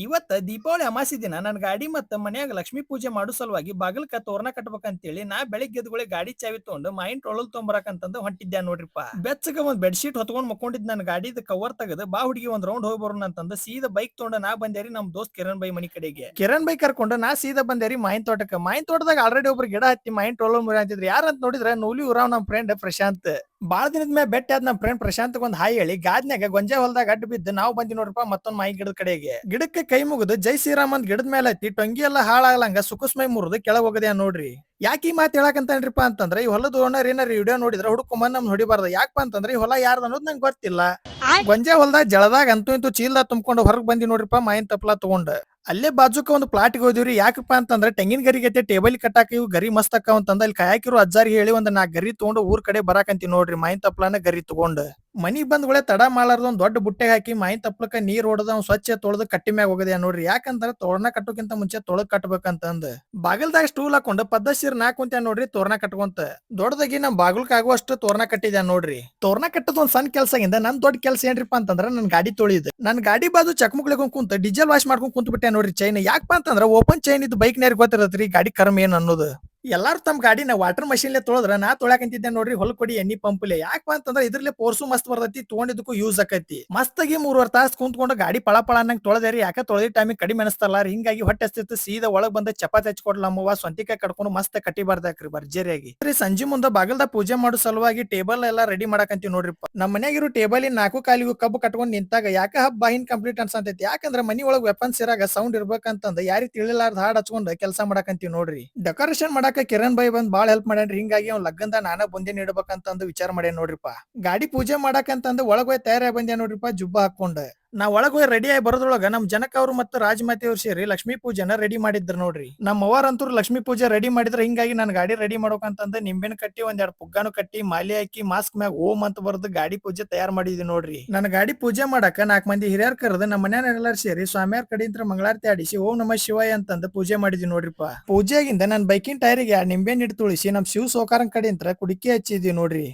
ಇವತ್ತ ದೀಪಾವಳಿ ಅಮಾಸಿ ದಿನ ನನ್ ಗಾಡಿ ಮತ್ತ ಮನ್ಯಾಗ ಲಕ್ಷ್ಮೀ ಪೂಜೆ ಮಾಡೋ ಸಲುವಾಗಿ ಬಾಗಲ್ಕ ತೋರಣ ಕಟ್ಬೇಕಂತೇಳಿ ನಾ ಬೆಳಿಗ್ಗೆ ಎದ್ದುಗುಳೆ ಗಾಡಿ ಚಾವಿ ತಗೊಂಡು ಮಾಯಿನ್ ಟೊಳಲ್ ತೊಂಬರಕಂತಂದು ಹೊಂಟಿದ್ದೆ ನೋಡ್ರಿಪ್ಪ. ಬೆಚ್ಚಗ ಒಂದ್ ಬೆಡ್ಶೀಟ್ ಹೊತ್ಕೊಂಡ್ ಮಕ್ಕೊಂಡಿದ್ ನನ್ ಗಾಡಿದ ಕವರ್ ತೆಗೆದು ಬಾ ಹುಡುಗಿ ಒಂದ್ ರೌಂಡ್ ಹೋಗಿ ಬರೋಣ ಅಂತಂದು ಸೀದಾ ಬೈಕ್ ತಗೊಂಡು ನಾ ಬಂದೇರಿ ನಮ್ ದೋಸ್ತ್ ಕಿರಣ್ ಬೈ ಮನಿ ಕಡೆಗೆ. ಕಿರಣ್ ಬೈ ಕರ್ಕೊಂಡು ನಾ ಸೀದಾ ಬಂದೇರಿ ಮಾಯಿನ್ ತೋಟಕ್ಕೆ. ಮಾಯಿನ್ ತೋಟದಾಗ ಆಲ್ರೆಡಿ ಒಬ್ರು ಗಿಡ ಹತ್ತಿ ಮಾಯಿನ್ ಟೊಳಲ್ ಮುರಿ ಅಂತಿದ್ರು. ಯಾರಂತ ನೋಡಿದ್ರೆ ನೂಲಿ ಊರಾವ್ ನಮ್ ಫ್ರೆಂಡ್ ಪ್ರಶಾಂತ್. ಬಾಳ ದಿನದ ಮೇಲೆ ಬೆಟ್ಟ ಆದ್ ನಮ್ ಫ್ರೆಂಡ್ ಪ್ರಶಾಂತ್ ಒಂದ್ ಹಾಯ್ ಹೇಳಿ ಗಾದ್ನ್ಯಾಗ ಗೊಂಜಾ ಹೊಲದಾಗ ಅಡ್ಡ ಬಿದ್ದು ನಾವು ಬಂದಿ ನೋಡ್ರಪ್ಪ ಮತ್ತೊಂದ್ ಮಾಯಿ ಗಿಡದ ಕಡೆಗೆ. ಗಿಡಕ್ಕೆ ಕೈ ಮುಗಿದು ಜೈ ಶ್ರೀರಾಮ್ ಅಂತ ಗಿಡದ ಮೇಲೆ ಹತ್ತಿ ಟೊಂಗಿ ಎಲ್ಲ ಹಾಳಾಗ್ಲಂಗ ಸುಕುಸ್ಮೈ ಮುರಿದು ಕೆಳಗ್ ಹೋಗದೆ ನೋಡ್ರಿ. ಯಾಕೆ ಈ ಮಾತು ಹೇಳಕಂತೇನ್ರಿಪ್ಪ ಅಂತಂದ್ರೆ ಈ ಹೊಲದ ಓನರ್ ಏನಾರ ವಿಡಿಯೋ ನೋಡಿದ್ರೆ ಹುಡುಕೊಂಬಂದ್ ನಮ್ ಹೊಡಿಬಾರ್ದು. ಯಾಕಪ್ಪ ಅಂತಂದ್ರೆ ಈ ಹೊಲ ಯಾರ್ದು ಅನ್ನೋದು ನಂಗೆ ಗೊತ್ತಿಲ್ಲ. ಗೊಂಜಾ ಹೊಲದಾಗ ಜಳದಾಗ ಅಂತೂ ಇಂತೂ ಚೀಲ್ದ ತುಂಬ್ಕೊಂಡು ಹೊರಗ್ ಬಂದಿ ನೋಡ್ರಿಪ್ಪ ಮಾಯಿನ್ ತಪ್ಪಲಾ ತಗೊಂಡ್. ಅಲ್ಲೇ ಬಾಜುಕ ಒಂದು ಪ್ಲಾಟ್ಗೆ ಹೋದಿವ್ರಿ. ಯಾಕಪ್ಪ ಅಂತಂದ್ರೆ ತೆಂಗಿನ ಗರಿಗೈತೆ ಟೇಬಲ್ ಕಟ್ಟಾಕ ಇವು ಗರಿ ಮಸ್ತ್ ಅಕ್ಕಾವ ಅಂತಂದ ಅಲ್ಲಿ ಕಾಯಾಕಿರು ಅಜ್ಜಾರಿ ಹೇಳಿ ಒಂದ್ 4 ಗರಿ ತಗೊಂಡು ಊರ್ ಕಡೆ ಬರಾಕಂತಿ ನೋಡ್ರಿ ಮಾಯಿನ್ ತಪ್ಲಾನ ಗರಿ ತಗೊಂಡ್. ಮನಿಗ್ ಬಂದ್ಗಳೇ ತಡ ಮಾಡ್ಲಾರ್ದ ಒಂದ್ ದೊಡ್ಡ ಬುಟ್ಟೆ ಹಾಕಿ ಮಾಯಿನ್ ತಪ್ಲಕ್ಕ ನೀರ್ ಹೊಡೆದ ಅವ್ನು ಸ್ವಚ್ಛ ತೊಳೆದು ಕಟ್ಟಿ ಮ್ಯಾಗ ಹೋಗದೆ ನೋಡ್ರಿ. ಯಾಕಂದ್ರೆ ತೋರಣ ಕಟ್ಟೋಕ್ಕಿಂತ ಮುಂಚೆ ತೊಳಗ್ ಕಟ್ಬೇಕಂತಂದ್ ಬಾಗಲ್ದಾಗ ಸ್ಟೂಲ್ ಹಾಕೊಂಡು ಪದ್ದಸೀರ್ ನಾ ಕುಂತ ನೋಡ್ರಿ ತೋರಣ ಕಟ್ಕೊಂತ. ದೊಡ್ಡದಾಗಿ ನಮ್ ಬಾಗಲ್ಕ್ ಆಗುವಷ್ಟು ತೋರಣ ಕಟ್ಟಿದ್ಯಾ ನೋಡ್ರಿ. ತೋರಣ ಕಟ್ಟದ ಒಂದ್ ಸಣ್ಣ ಕೆಲ್ಸದಿಂದ ನನ್ ದೊಡ್ಡ ಕೆಲ್ಸ ಏನ್ರಿಪ್ಪ ಅಂತಂದ್ರ ನನ್ ಗಾಡಿ ತೊಳಿದ್. ನನ್ ಗಾಡಿ ಬಾಜು ಚಕ್ಮಕ್ಳಿಗೊಂಡ್ ಕುಂತ ಡೀಸೆಲ್ ವಾಶ್ ಮಾಡ್ಕೊಂಡ್ ಕುಂತ ಬಿಟ್ಟೆ ನೋಡ್ರಿ ಚೈನ್. ಯಾಕಪ್ಪ ಅಂತಂದ್ರ ಓಪನ್ ಚೈನ್ ಇದ್ ಬೈಕ್ ನೇರ್ ಗೊತ್ತಿರತ್ರಿ ಗಾಡಿ ಕರ್ಮ ಏನ್ ಅನ್ನೋದು. ಎಲ್ಲಾರು ತಮ್ಮ ಗಾಡಿನ ವಾಟರ್ ಮಷಿನ್ಲೆ ತೊಳದ್ರ ನಾ ತೊಳ್ಯಾಕಂತಿದ್ದೆ ನೋಡ್ರಿ ಹೊಲ್ ಕೊಡಿ ಎಣ್ಣಿ ಪಂಪ್ಲೆ. ಯಾಕಪ್ಪ ಅಂತಂದ್ರ ಇದ್ರಲ್ಲೇ ಪೋರ್ಸು ಮಸ್ತ್ ಬರ್ತೈತಿ ತೊಗೊಂಡಿದ್ದಕ್ಕೂ ಯೂಸ್ ಆಕೈತಿ. ಮಸ್ತಾಗಿ 3.5 ತಾಸ್ ಕುಂತ್ಕೊಂಡು ಗಾಡಿ ಪಳ ಪಳ ಅನ್ನಂಗ್ ತೊಳೆದೇರಿ. ಯಾಕ ತೊಳೆದಿ ಟೈಮಿಗೆ ಕಡಿಮೆ ಅನಸ್ತಲ್ಲ ಹಿಂಗಾಗಿ ಹೊಟ್ಟೆ ಹಸ್ತಿತ್ತು. ಸೀದಾ ಒಳಗ್ ಬಂದ ಚಪಾತಿ ಹಚ್ಕೊಡ್ಲ ನಮ್ಮವ್ವ ಸೊಂಟಿಕಾಯಿ ಕಡ್ಕೊಂಡು ಮಸ್ತ್ ಕಟ್ಟಿ ಬಾರ್ದಾಕ್ರಿ ಭರ್ಜರಿಯಾಗಿ. ಸಂಜೆ ಮುಂದ ಬಾಗಲ್ದ ಪೂಜೆ ಮಾಡೋ ಸಲುವಾಗಿ ಟೇಬಲ್ ಎಲ್ಲಾ ರೆಡಿ ಮಾಡಾಕಂತೀವಿ ನೋಡ್ರಿಪ್ಪ. ನಮ್ಮ ಮನ್ಯಾಗಿರೋ ಟೇಬಲ್ 4 ಕಾಲಿಗೂ ಕಬ್ಬು ಕಟ್ಕೊಂಡ್ ನಿಂತಾಗ ಯಾಕ ಹಬ್ಬ ಬಾಹಿನ್ ಕಂಪ್ಲೀಟ್ ಅನ್ಸಂತೈತಿ. ಯಾಕಂದ್ರ ಮನಿ ಒಳಗ್ ವೆಪನ್ಸ್ ಇರಾಗ ಸೌಂಡ್ ಇರ್ಬೇಕಂತಂದ ಯಾರಿಗೆ ತಿಳಿಲಾರ್ದ ಹಾಡ್ ಹಚ್ಕೊಂಡ್ ಕೆಲಸ ಮಾಡಾಕಂತೀವಿ ನೋಡ್ರಿ. ಡೆಕೋರೇಷನ್ ಮಾಡಾಕ ಕಿರಣ್ ಬೈ ಬಂದ್ ಬಾಳ ಹೆಲ್ಪ್ ಮಾಡ್ಯಾನ್ರಿ. ಹಿಂಗಾಗಿ ಅವ್ನ ಲಗ್ಗಂದ ನಾನ ಬಂದಿ ನೀಡ್ಬೇಕಂತಂದು ವಿಚಾರ ಮಾಡ್ಯಾನ ನೋಡ್ರಿಪ್ಪ. ಗಾಡಿ ಪೂಜೆ ಮಾಡಾಕಂತಂದು ಒಳಗ್ ಹೋಗಿ ತಯಾರಾಗಿ ಬಂದ್ಯಾ ನೋಡ್ರಿಪ್ಪ ಜುಬ್ಬ ಹಾಕೊಂಡ್. ನಾ ಒಳಗ್ ಹೋಗಿ ರೆಡಿ ಆಗಿ ಬರೋದ್ರೊಳಗ ನಮ್ ಜನಕ ಅವ್ರು ಮತ್ತು ರಾಜಮಾತೆ ಅವ್ರು ಸೇರಿ ಲಕ್ಷ್ಮೀ ಪೂಜೆನ ರೆಡಿ ಮಾಡಿದ್ರು ನೋಡ್ರಿ. ನಮ್ಮ ಅವ್ವಾರಂತೂ ಲಕ್ಷ್ಮೀ ಪೂಜೆ ರೆಡಿ ಮಾಡಿದ್ರ. ಹಿಂಗಾಗಿ ನನ್ ಗಾಡಿ ರೆಡಿ ಮಾಡೋಕಂತಂದ ನಿಂಬೆನ್ ಕಟ್ಟಿ ಒಂದ್ 2 ಪುಗ್ಗಾನು ಕಟ್ಟಿ ಮಾಲಿ ಹಾಕಿ ಮಾಸ್ಕ್ ಮ್ಯಾಗ ಓಂ ಅಂತ ಬರ್ದು ಗಾಡಿ ಪೂಜೆ ತಯಾರು ಮಾಡಿದ್ವಿ ನೋಡ್ರಿ. ನನ್ನ ಗಾಡಿ ಪೂಜೆ ಮಾಡಾಕ 4 ಮಂದಿ ಹಿರಿಯರ್ ಕರೆದು ನಮ್ಮ ಮನ್ಯಾನ ಎಲ್ಲಾರು ಸೇರಿ ಸ್ವಾಮಿಯಾರ್ ಕಡೆಯಿಂದ ಮಂಗಳಾರತಿ ಆಡಿಸಿ ಓಂ ನಮ ಶಿವಾಯ ಅಂತಂದು ಪೂಜೆ ಮಾಡಿದ್ವಿ ನೋಡ್ರಿಪ್ಪ. ಪೂಜೆಗಿಂದ ನನ್ ಬೈಕಿನ ಟೈರಿಗೆ 2 ನಿಂಬೆನ್ ಹಿಟ್ಟು ತುಳಿಸಿ ನಮ್ ಶಿವ ಸೋಕಾರನ್ ಕಡೆಯಿಂದ ಕುಡಿಕೆ ಹಚ್ಚಿದ್ವಿ ನೋಡ್ರಿ.